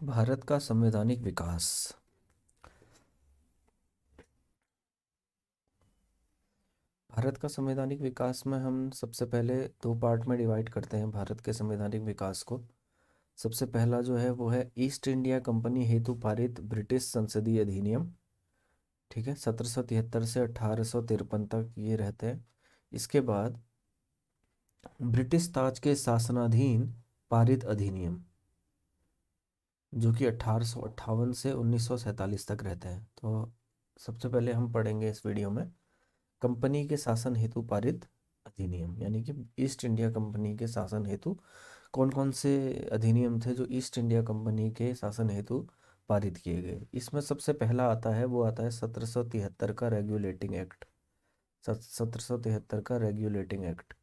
भारत का संवैधानिक विकास। भारत का संवैधानिक विकास में हम सबसे पहले दो पार्ट में डिवाइड करते हैं भारत के संवैधानिक विकास को। सबसे पहला जो है वो है ईस्ट इंडिया कंपनी हेतु पारित ब्रिटिश संसदीय अधिनियम। ठीक है, 1773 से 1853 तक ये रहते हैं। इसके बाद ब्रिटिश ताज के शासनाधीन पारित अधिनियम, जो कि 1858 से 1947 तक रहते हैं। तो सबसे पहले हम पढ़ेंगे इस वीडियो में कंपनी के शासन हेतु पारित अधिनियम, यानी कि ईस्ट इंडिया कंपनी के शासन हेतु कौन कौन से अधिनियम थे जो ईस्ट इंडिया कंपनी के शासन हेतु पारित किए गए। इसमें सबसे पहला आता है, वो आता है 1773 का रेगुलेटिंग एक्ट। 1773 का रेगुलेटिंग एक्ट,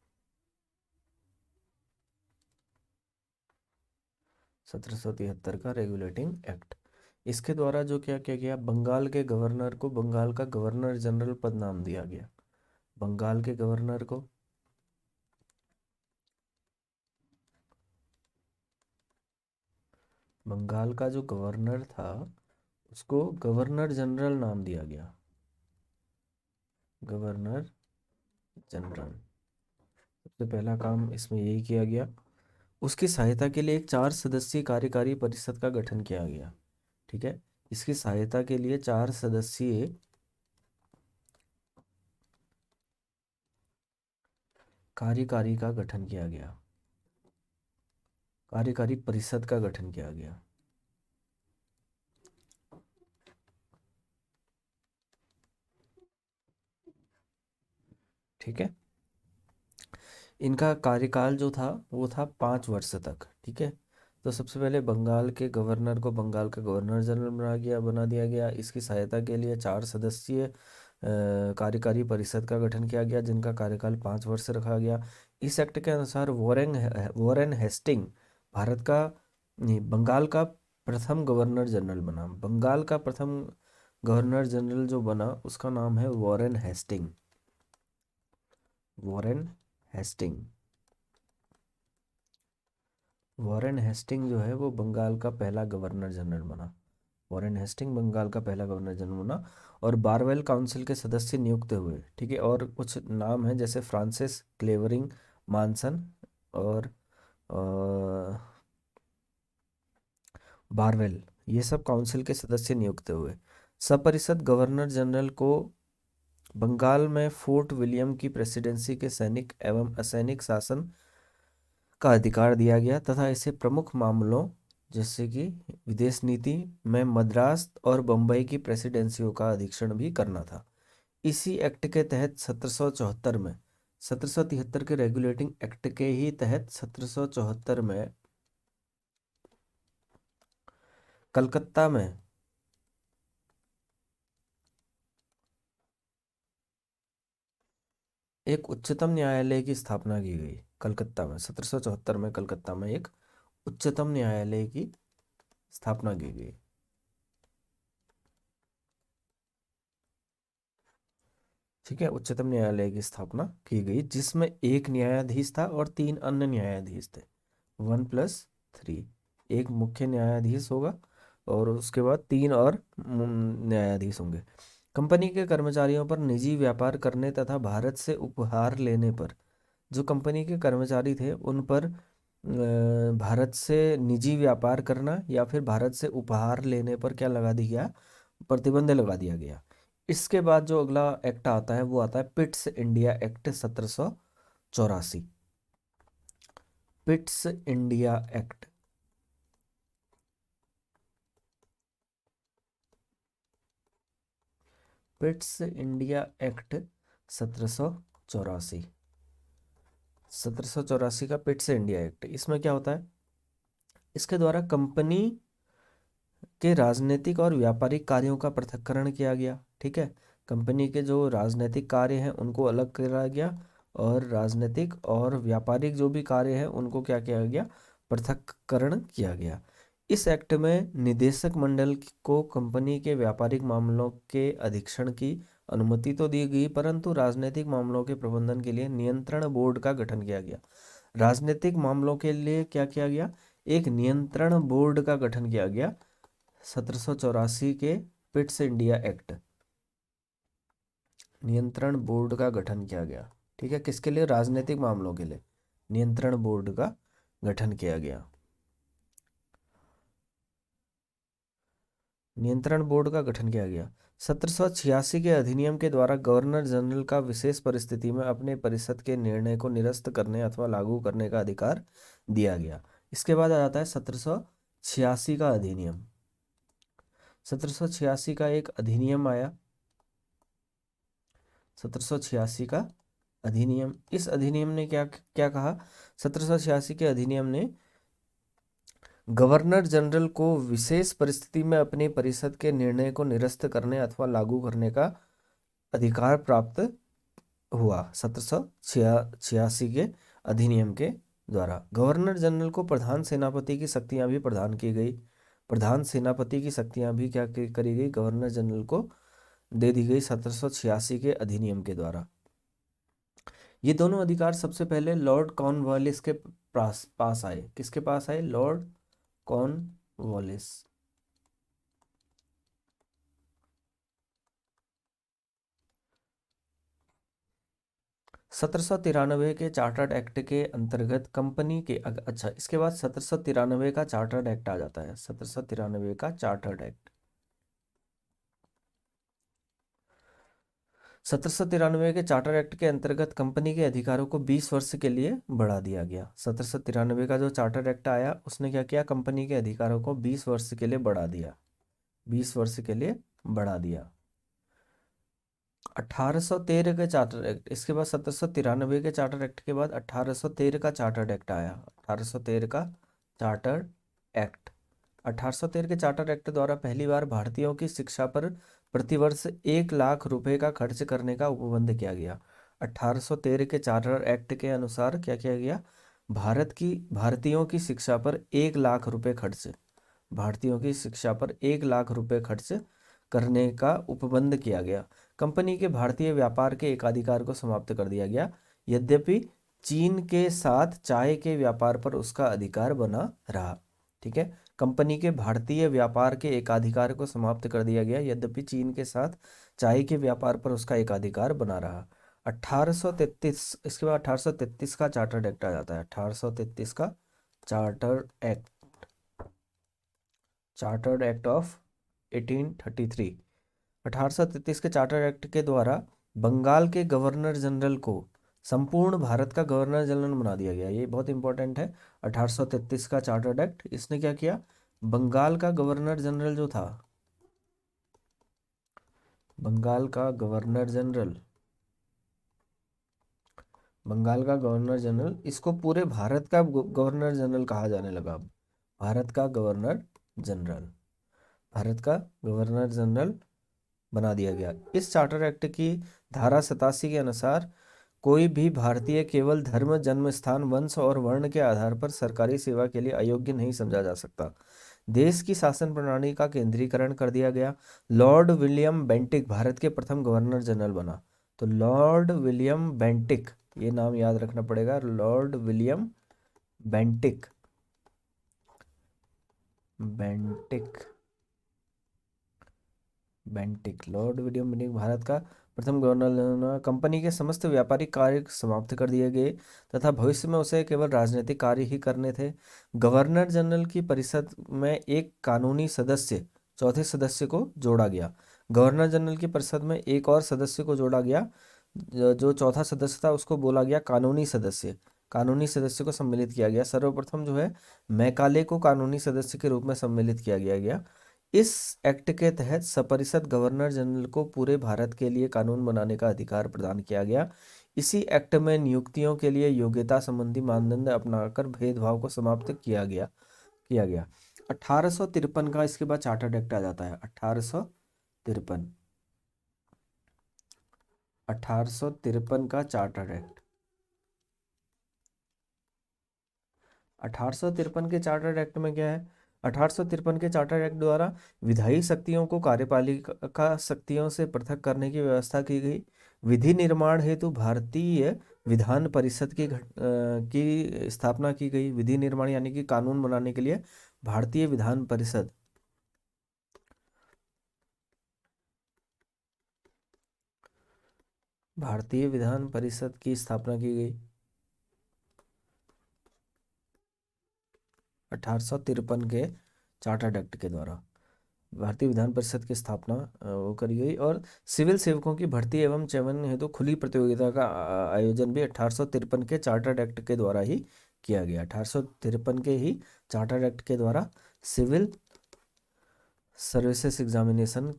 1773 का रेगुलेटिंग एक्ट। इसके द्वारा जो क्या किया गया, बंगाल के गवर्नर को बंगाल का गवर्नर जनरल पद नाम दिया गया। बंगाल के गवर्नर को बंगाल का जो गवर्नर था उसको गवर्नर जनरल नाम दिया गया। गवर्नर जनरल, सबसे पहला काम इसमें यही किया गया। उसकी सहायता के लिए एक 4 सदस्यीय कार्यकारी परिषद का गठन किया गया। ठीक है, इसकी सहायता के लिए 4 सदस्यीय कार्यकारी का गठन किया गया, कार्यकारी परिषद का गठन किया गया। ठीक है, इनका कार्यकाल जो था वो था 5 वर्ष तक। ठीक है, तो सबसे पहले बंगाल के गवर्नर को बंगाल का गवर्नर जनरल बना दिया गया। इसकी सहायता के लिए 4 सदस्यीय कार्यकारी परिषद का गठन किया गया, जिनका कार्यकाल 5 वर्ष रखा गया। इस एक्ट के अनुसार वॉरेन हेस्टिंग भारत का नहीं, बंगाल का प्रथम गवर्नर जनरल बना। बंगाल का प्रथम गवर्नर जनरल जो बना उसका नाम है Warren Hasting. Warren Hasting Warren Hasting जो है वो बंगाल का पहला गवर्नर जनरल बना। वॉरेन हेस्टिंग बंगाल का पहला गवर्नर जनरल बना और बारवेल काउंसिल के सदस्य नियुक्त हुए। ठीक है, और कुछ नाम हैं जैसे फ्रांसिस क्लेवरिंग मानसन और बारवेल, ये सब काउंसिल के सदस्य नियुक्त हुए। सपरिषद गवर्नर जनरल को बंगाल में फोर्ट विलियम की प्रेसिडेंसी के सैनिक एवं असैनिक शासन का अधिकार दिया गया तथा इसे प्रमुख मामलों जैसे कि विदेश नीति में मद्रास और बम्बई की प्रेसिडेंसियों का अधीक्षण भी करना था। इसी एक्ट के तहत 1773 के रेगुलेटिंग एक्ट के ही तहत 1774 में कलकत्ता में एक उच्चतम न्यायालय की स्थापना की गई। कलकत्ता में 1774 में कलकत्ता में एक उच्चतम न्यायालय की स्थापना की गई। ठीक है, उच्चतम न्यायालय की स्थापना की गई जिसमें एक न्यायाधीश था और 3 अन्य न्यायाधीश थे। 1+3, एक मुख्य न्यायाधीश होगा और उसके बाद 3 और न्यायाधीश होंगे। कंपनी के कर्मचारियों पर निजी व्यापार करने तथा भारत से उपहार लेने पर, जो कंपनी के कर्मचारी थे उन पर भारत से निजी व्यापार करना या फिर भारत से उपहार लेने पर क्या लगा दिया गया, प्रतिबंध लगा दिया गया। इसके बाद जो अगला एक्ट आता है वो आता है Pitt's India act 1784। Pitt's India act, Pitt's India act 1784। 1784 का पिट्स इंडिया एक्ट, इसमें क्या होता है, इसके द्वारा कंपनी के राजनीतिक और व्यापारिक कार्यों का पृथक्करण किया गया। ठीक है, कंपनी के जो राजनीतिक कार्य हैं उनको अलग करा गया और राजनीतिक और व्यापारिक जो भी कार्य हैं उनको क्या किया गया, पृथक्करण किया गया। इस एक्ट में निदेशक मंडल को कंपनी के व्यापारिक मामलों के अधीक्षण की अनुमति तो दी गई, परंतु राजनीतिक मामलों के प्रबंधन के लिए नियंत्रण बोर्ड का गठन किया गया। राजनीतिक मामलों के लिए क्या किया गया, एक नियंत्रण बोर्ड का गठन किया गया 1784 के पिट्स इंडिया एक्ट। नियंत्रण बोर्ड का गठन किया गया, ठीक है, किसके लिए? राजनीतिक मामलों के लिए नियंत्रण बोर्ड का गठन किया गया। नियंत्रण बोर्ड का गठन किया गया। 1786 के अधिनियम के द्वारा गवर्नर जनरल का विशेष परिस्थिति में अपने परिषद के निर्णय को निरस्त करने अथवा लागू करने का अधिकार दिया गया। इसके बाद आ जाता है 1786 का अधिनियम। 1786 का एक अधिनियम आया, 1786 का अधिनियम। इस अधिनियम ने क्या क्या कहा? 1786 के अधिनियम ने गवर्नर जनरल को विशेष परिस्थिति में अपनी परिषद के निर्णय को निरस्त करने अथवा लागू करने का अधिकार प्राप्त हुआ 1786 के अधिनियम के द्वारा। गवर्नर जनरल को प्रधान सेनापति की शक्तियां भी प्रदान की गई। प्रधान सेनापति की शक्तियां भी क्या करी गई? गवर्नर जनरल को दे दी गई 1786 के अधिनियम के द्वारा। ये दोनों अधिकार सबसे पहले लॉर्ड कॉर्नवालिस के पास आए। किसके पास आए? Lord Cornwallis. 1793 के चार्टर्ड एक्ट के अंतर्गत कंपनी के अच्छा, इसके बाद 1793 का चार्टर्ड एक्ट आ जाता है। 1793 का चार्टर्ड एक्ट। 1793 के चार्टर एक्ट के अंतर्गत कंपनी के अधिकारों को 20 वर्ष के लिए बढ़ा दिया गया। 1793 का जो चार्टर एक्ट आया उसने क्या किया? कंपनी के अधिकारों को 20 वर्ष के लिए बढ़ा दिया। 20 वर्ष के लिए बढ़ा दिया। 1813 के चार्टर एक्ट, इसके बाद 1793 के चार्टर एक्ट के बाद 1813 का चार्टर्ड एक्ट आया। 1813 का चार्टर्ड एक्ट। 1813 के चार्टर एक्ट द्वारा पहली बार भारतीयों की शिक्षा पर प्रतिवर्ष 1 लाख रुपए का खर्च करने का उपबंध किया गया। 1813 के चार्टर एक्ट के अनुसार क्या किया गया? भारतीयों की शिक्षा पर 1 लाख रुपए खर्च, भारतीयों की शिक्षा पर 1 लाख रुपए खर्च करने का उपबंध किया गया। कंपनी के भारतीय व्यापार के एकाधिकार को समाप्त कर दिया गया। यद्यपि चीन के साथ चाय के व्यापार पर उसका अधिकार बना रहा। ठीक है, कंपनी के भारतीय व्यापार के एकाधिकार को समाप्त कर दिया गया, यद्यपि चीन के साथ चाय के व्यापार पर उसका एकाधिकार बना रहा। 1833, इसके बाद 1833 का चार्टर्ड एक्ट आ जाता है। 1833 का chartered act, chartered act of 1833। 1833 के चार्टर एक्ट के द्वारा बंगाल के गवर्नर जनरल को संपूर्ण भारत का गवर्नर जनरल बना दिया गया। ये बहुत इंपॉर्टेंट है। 1833 का चार्टर्ड एक्ट, इसने क्या किया? बंगाल का गवर्नर जनरल जो था, बंगाल का गवर्नर जनरल, बंगाल का गवर्नर जनरल, इसको पूरे भारत का गवर्नर जनरल कहा जाने लगा। भारत का गवर्नर जनरल, भारत का गवर्नर जनरल बना दिया गया। इस चार्टर एक्ट की धारा 87 के अनुसार कोई भी भारतीय केवल धर्म, जन्म स्थान, वंश और वर्ण के आधार पर सरकारी सेवा के लिए अयोग्य नहीं समझा जा सकता। देश की शासन प्रणाली का केंद्रीकरण कर दिया गया। लॉर्ड विलियम बेंटिक भारत के प्रथम गवर्नर जनरल बना। तो लॉर्ड विलियम बेंटिक, ये नाम याद रखना पड़ेगा, Lord William Bentinck. Bentinck, Bentinck, Lord William Bentinck Bharat का प्रथम गवर्नर। कंपनी के समस्त व्यापारिक कार्य समाप्त कर दिए गए तथा भविष्य में उसे केवल राजनीतिक कार्य ही करने थे। गवर्नर जनरल की परिषद में एक कानूनी सदस्य, चौथे सदस्य को जोड़ा गया। गवर्नर जनरल की परिषद में एक और सदस्य को जोड़ा गया। जो चौथा सदस्य था उसको बोला गया कानूनी सदस्य। कानूनी सदस्य को सम्मिलित किया गया। सर्वप्रथम जो है मैकाले को कानूनी सदस्य के रूप में सम्मिलित किया गया। इस एक्ट के तहत सपरिषद गवर्नर जनरल को पूरे भारत के लिए कानून बनाने का अधिकार प्रदान किया गया। इसी एक्ट में नियुक्तियों के लिए योग्यता संबंधी मानदंड अपनाकर भेदभाव को समाप्त किया गया। 1853 का इसके बाद चार्टर्ड एक्ट आ जाता है। 1853, 1853 का चार्टर्ड एक्ट। 1853 के चार्टर्ड एक्ट में क्या है? 1853 के चार्टर एक्ट द्वारा विधायी शक्तियों को कार्यपालिका शक्तियों से पृथक करने की व्यवस्था की गई। विधि निर्माण हेतु भारतीय विधान परिषद की स्थापना की गई। विधि निर्माण यानी कि कानून बनाने के लिए भारतीय विधान परिषद, भारतीय विधान परिषद की स्थापना की गई 1853 के चार्टर्ड एक्ट के द्वारा। भारतीय विधान परिषद की स्थापना वो करी गई। और सिविल सेवकों की भर्ती एवं चयन हेतु खुली प्रतियोगिता का आयोजन भी 1853 के चार्टर्ड एक्ट के द्वारा ही किया गया। 1853 के ही चार्टर्ड एक्ट के द्वारा सिविल सर्विसेज एग्जामिनेशन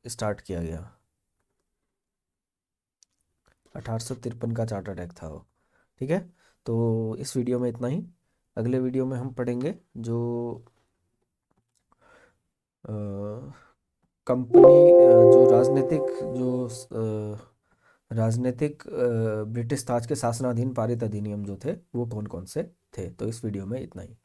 स्टार्ट किया गया। 1853 का चार्टर्ड एक्ट था वो। ठीक है, तो इस वीडियो में इतना ही। अगले वीडियो में हम पढ़ेंगे जो कंपनी जो राजनीतिक ब्रिटिश ताज के शासनाधीन पारित अधिनियम जो थे वो कौन कौन से थे। तो इस वीडियो में इतना ही।